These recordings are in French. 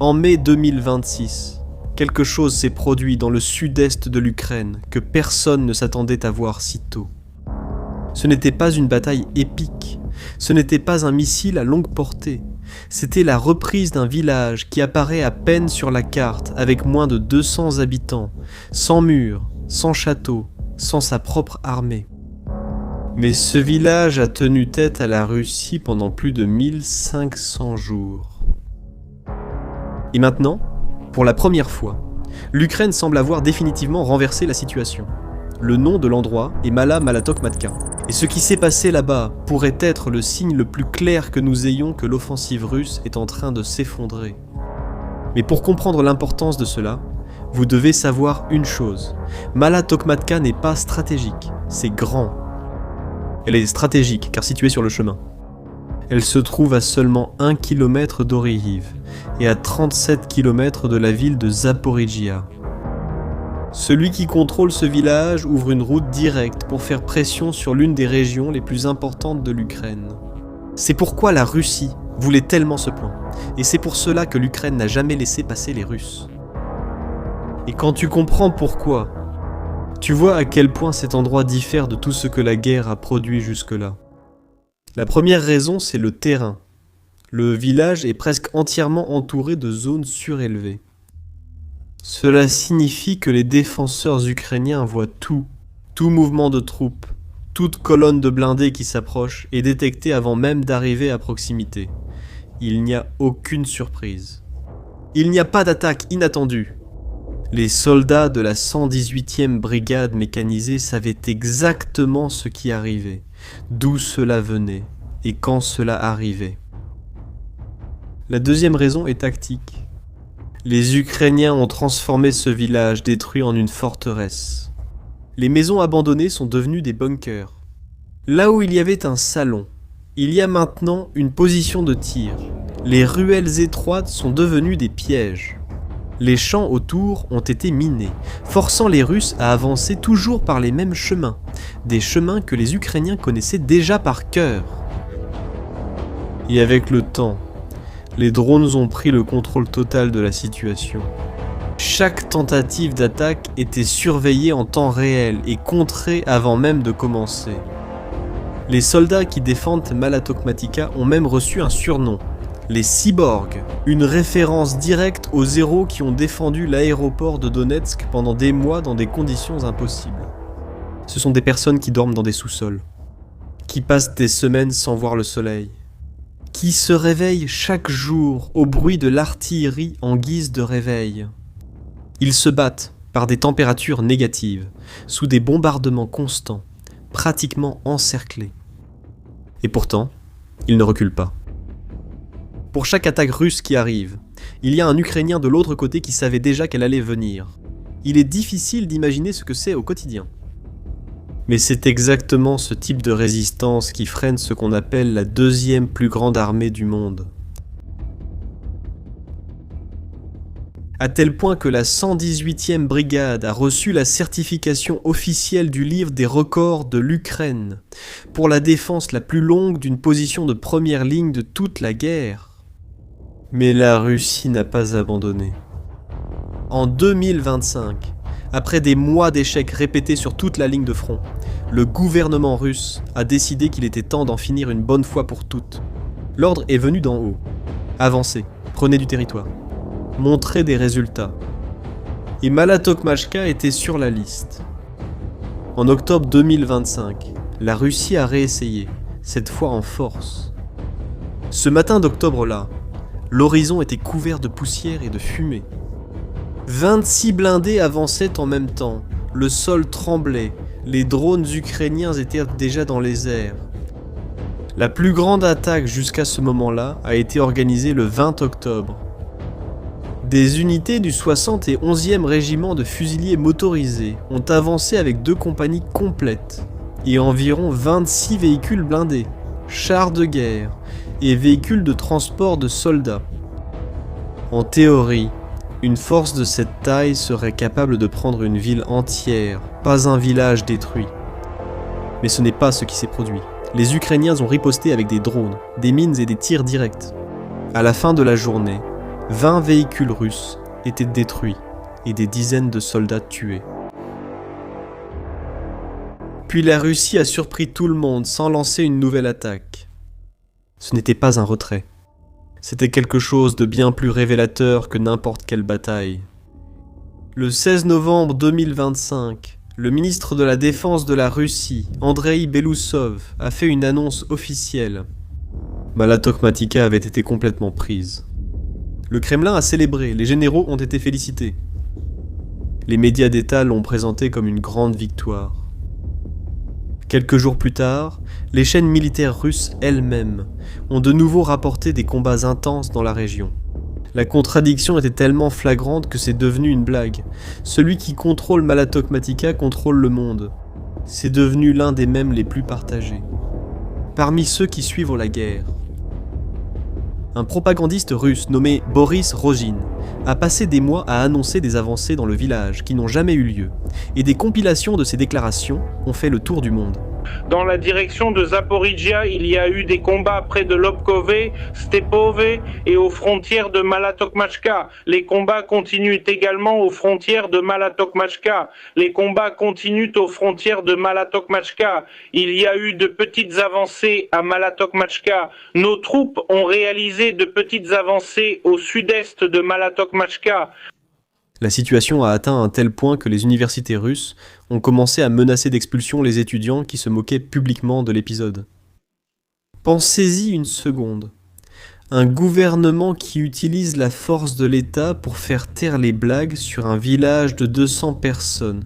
En mai 2026, quelque chose s'est produit dans le sud-est de l'Ukraine que personne ne s'attendait à voir si tôt. Ce n'était pas une bataille épique, ce n'était pas un missile à longue portée, c'était la reprise d'un village qui apparaît à peine sur la carte avec moins de 200 habitants, sans murs, sans château, sans sa propre armée. Mais ce village a tenu tête à la Russie pendant plus de 1500 jours. Et maintenant, pour la première fois, l'Ukraine semble avoir définitivement renversé la situation. Le nom de l'endroit est Mala-Malatokmatka. Et ce qui s'est passé là-bas pourrait être le signe le plus clair que nous ayons que l'offensive russe est en train de s'effondrer. Mais pour comprendre l'importance de cela, vous devez savoir une chose. Mala-Tokmatka n'est pas stratégique, c'est grand. Elle est stratégique car située sur le chemin. Elle se trouve à seulement 1 km d'Orihiv et à 37 km de la ville de Zaporijia. Celui qui contrôle ce village ouvre une route directe pour faire pression sur l'une des régions les plus importantes de l'Ukraine. C'est pourquoi la Russie voulait tellement ce point, et c'est pour cela que l'Ukraine n'a jamais laissé passer les Russes. Et quand tu comprends pourquoi, tu vois à quel point cet endroit diffère de tout ce que la guerre a produit jusque-là. La première raison, c'est le terrain. Le village est presque entièrement entouré de zones surélevées. Cela signifie que les défenseurs ukrainiens voient tout mouvement de troupes, toute colonne de blindés qui s'approche est détectée avant même d'arriver à proximité. Il n'y a aucune surprise. Il n'y a pas d'attaque inattendue. Les soldats de la 118e brigade mécanisée savaient exactement ce qui arrivait, d'où cela venait et quand cela arrivait. La deuxième raison est tactique. Les Ukrainiens ont transformé ce village détruit en une forteresse. Les maisons abandonnées sont devenues des bunkers. Là où il y avait un salon, il y a maintenant une position de tir. Les ruelles étroites sont devenues des pièges. Les champs autour ont été minés, forçant les Russes à avancer toujours par les mêmes chemins, des chemins que les Ukrainiens connaissaient déjà par cœur. Et avec le temps, les drones ont pris le contrôle total de la situation. Chaque tentative d'attaque était surveillée en temps réel et contrée avant même de commencer. Les soldats qui défendent Mala-Tokmatka ont même reçu un surnom, les cyborgs, une référence directe aux héros qui ont défendu l'aéroport de Donetsk pendant des mois dans des conditions impossibles. Ce sont des personnes qui dorment dans des sous-sols, qui passent des semaines sans voir le soleil, qui se réveillent chaque jour au bruit de l'artillerie en guise de réveil. Ils se battent par des températures négatives, sous des bombardements constants, pratiquement encerclés. Et pourtant, ils ne reculent pas. Pour chaque attaque russe qui arrive, il y a un Ukrainien de l'autre côté qui savait déjà qu'elle allait venir. Il est difficile d'imaginer ce que c'est au quotidien. Mais c'est exactement ce type de résistance qui freine ce qu'on appelle la deuxième plus grande armée du monde. À tel point que la 118e brigade a reçu la certification officielle du livre des records de l'Ukraine pour la défense la plus longue d'une position de première ligne de toute la guerre. Mais la Russie n'a pas abandonné. En 2025, après des mois d'échecs répétés sur toute la ligne de front, le gouvernement russe a décidé qu'il était temps d'en finir une bonne fois pour toutes. L'ordre est venu d'en haut. Avancez, prenez du territoire, montrez des résultats. Et Mala-Tokmatka était sur la liste. En octobre 2025, la Russie a réessayé, cette fois en force. Ce matin d'octobre-là, l'horizon était couvert de poussière et de fumée. 26 blindés avançaient en même temps, le sol tremblait, les drones ukrainiens étaient déjà dans les airs. La plus grande attaque jusqu'à ce moment-là a été organisée le 20 octobre. Des unités du 71e régiment de fusiliers motorisés ont avancé avec 2 compagnies complètes et environ 26 véhicules blindés, chars de guerre et véhicules de transport de soldats. En théorie, une force de cette taille serait capable de prendre une ville entière, pas un village détruit. Mais ce n'est pas ce qui s'est produit. Les Ukrainiens ont riposté avec des drones, des mines et des tirs directs. À la fin de la journée, 20 véhicules russes étaient détruits et des dizaines de soldats tués. Puis la Russie a surpris tout le monde sans lancer une nouvelle attaque. Ce n'était pas un retrait. C'était quelque chose de bien plus révélateur que n'importe quelle bataille. Le 16 novembre 2025, le ministre de la Défense de la Russie, Andreï Belousov, a fait une annonce officielle. Mala Tokmatika avait été complètement prise. Le Kremlin a célébré, les généraux ont été félicités. Les médias d'État l'ont présenté comme une grande victoire. Quelques jours plus tard, les chaînes militaires russes elles-mêmes ont de nouveau rapporté des combats intenses dans la région. La contradiction était tellement flagrante que c'est devenu une blague. Celui qui contrôle Mala Tokmatika contrôle le monde. C'est devenu l'un des mèmes les plus partagés. Parmi ceux qui suivent la guerre, un propagandiste russe nommé Boris Rogin a passé des mois à annoncer des avancées dans le village qui n'ont jamais eu lieu, et des compilations de ces déclarations ont fait le tour du monde. Dans la direction de Zaporizhia, il y a eu des combats près de Lobkove, Stepove et aux frontières de Mala Tokmachka. Les combats continuent également aux frontières de Mala Tokmachka. Les combats continuent aux frontières de Mala Tokmachka. Il y a eu de petites avancées à Mala Tokmachka. Nos troupes ont réalisé de petites avancées au sud-est de Mala Tokmachka. La situation a atteint un tel point que les universités russes ont commencé à menacer d'expulsion les étudiants qui se moquaient publiquement de l'épisode. Pensez-y une seconde. Un gouvernement qui utilise la force de l'État pour faire taire les blagues sur un village de 200 personnes,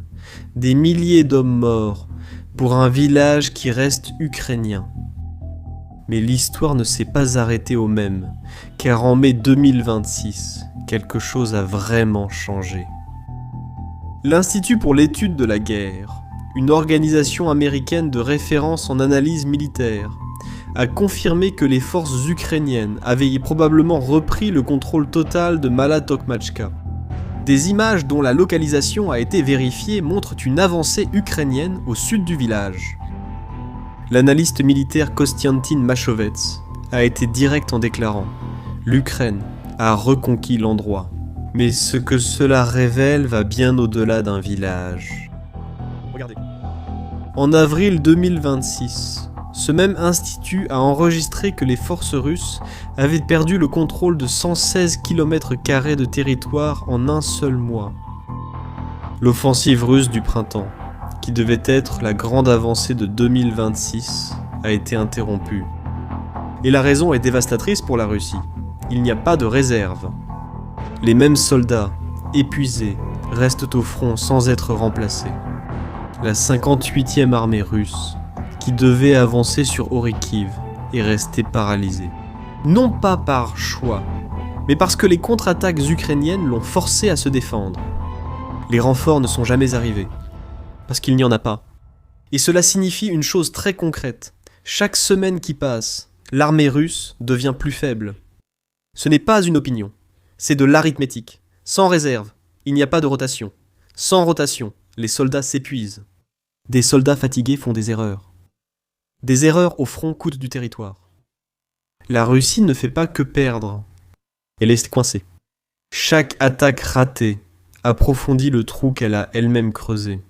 des milliers d'hommes morts, pour un village qui reste ukrainien. Mais l'histoire ne s'est pas arrêtée au même, car en mai 2026, quelque chose a vraiment changé. L'Institut pour l'étude de la guerre, une organisation américaine de référence en analyse militaire, a confirmé que les forces ukrainiennes avaient probablement repris le contrôle total de Mala Tokmachka. Des images dont la localisation a été vérifiée montrent une avancée ukrainienne au sud du village. L'analyste militaire Kostiantin Machovets a été direct en déclarant « L'Ukraine a reconquis l'endroit. Mais ce que cela révèle va bien au-delà d'un village. » Regardez. En avril 2026, ce même institut a enregistré que les forces russes avaient perdu le contrôle de 116 km² de territoire en un seul mois. L'offensive russe du printemps, qui devait être la grande avancée de 2026, a été interrompue. Et la raison est dévastatrice pour la Russie. Il n'y a pas de réserve. Les mêmes soldats, épuisés, restent au front sans être remplacés. La 58e armée russe, qui devait avancer sur Orikhiv, est restée paralysée. Non pas par choix, mais parce que les contre-attaques ukrainiennes l'ont forcée à se défendre. Les renforts ne sont jamais arrivés, parce qu'il n'y en a pas. Et cela signifie une chose très concrète. Chaque semaine qui passe, l'armée russe devient plus faible. Ce n'est pas une opinion, c'est de l'arithmétique. Sans réserve, il n'y a pas de rotation. Sans rotation, les soldats s'épuisent. Des soldats fatigués font des erreurs. Des erreurs au front coûtent du territoire. La Russie ne fait pas que perdre. Elle est coincée. Chaque attaque ratée approfondit le trou qu'elle a elle-même creusé.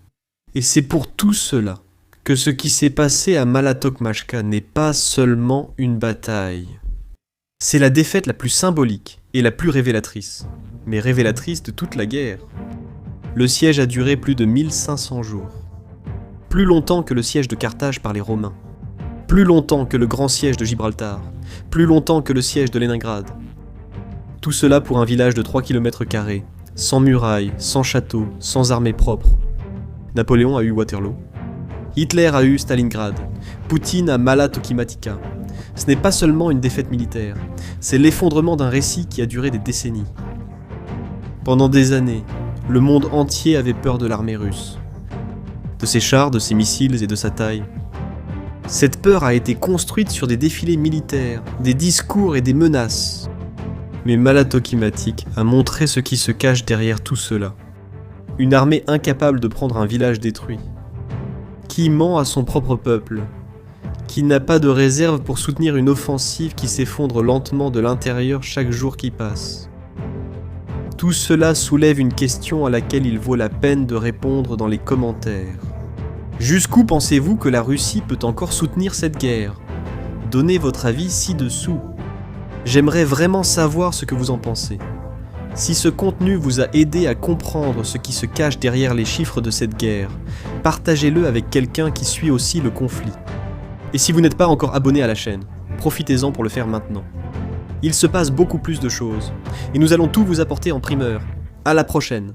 Et c'est pour tout cela que ce qui s'est passé à Mala Tokmachka n'est pas seulement une bataille. C'est la défaite la plus symbolique et la plus révélatrice, mais révélatrice de toute la guerre. Le siège a duré plus de 1500 jours. Plus longtemps que le siège de Carthage par les Romains. Plus longtemps que le grand siège de Gibraltar. Plus longtemps que le siège de Leningrad. Tout cela pour un village de 3 km², sans murailles, sans château, sans armée propre. Napoléon a eu Waterloo. Hitler a eu Stalingrad. Poutine a Mala Tokmatika. Ce n'est pas seulement une défaite militaire, c'est l'effondrement d'un récit qui a duré des décennies. Pendant des années, le monde entier avait peur de l'armée russe. De ses chars, de ses missiles et de sa taille. Cette peur a été construite sur des défilés militaires, des discours et des menaces. Mais Mala Tokmatika a montré ce qui se cache derrière tout cela. Une armée incapable de prendre un village détruit. Qui ment à son propre peuple. Qui n'a pas de réserve pour soutenir une offensive qui s'effondre lentement de l'intérieur chaque jour qui passe. Tout cela soulève une question à laquelle il vaut la peine de répondre dans les commentaires. Jusqu'où pensez-vous que la Russie peut encore soutenir cette guerre ? Donnez votre avis ci-dessous. J'aimerais vraiment savoir ce que vous en pensez. Si ce contenu vous a aidé à comprendre ce qui se cache derrière les chiffres de cette guerre, partagez-le avec quelqu'un qui suit aussi le conflit. Et si vous n'êtes pas encore abonné à la chaîne, profitez-en pour le faire maintenant. Il se passe beaucoup plus de choses, et nous allons tout vous apporter en primeur. À la prochaine.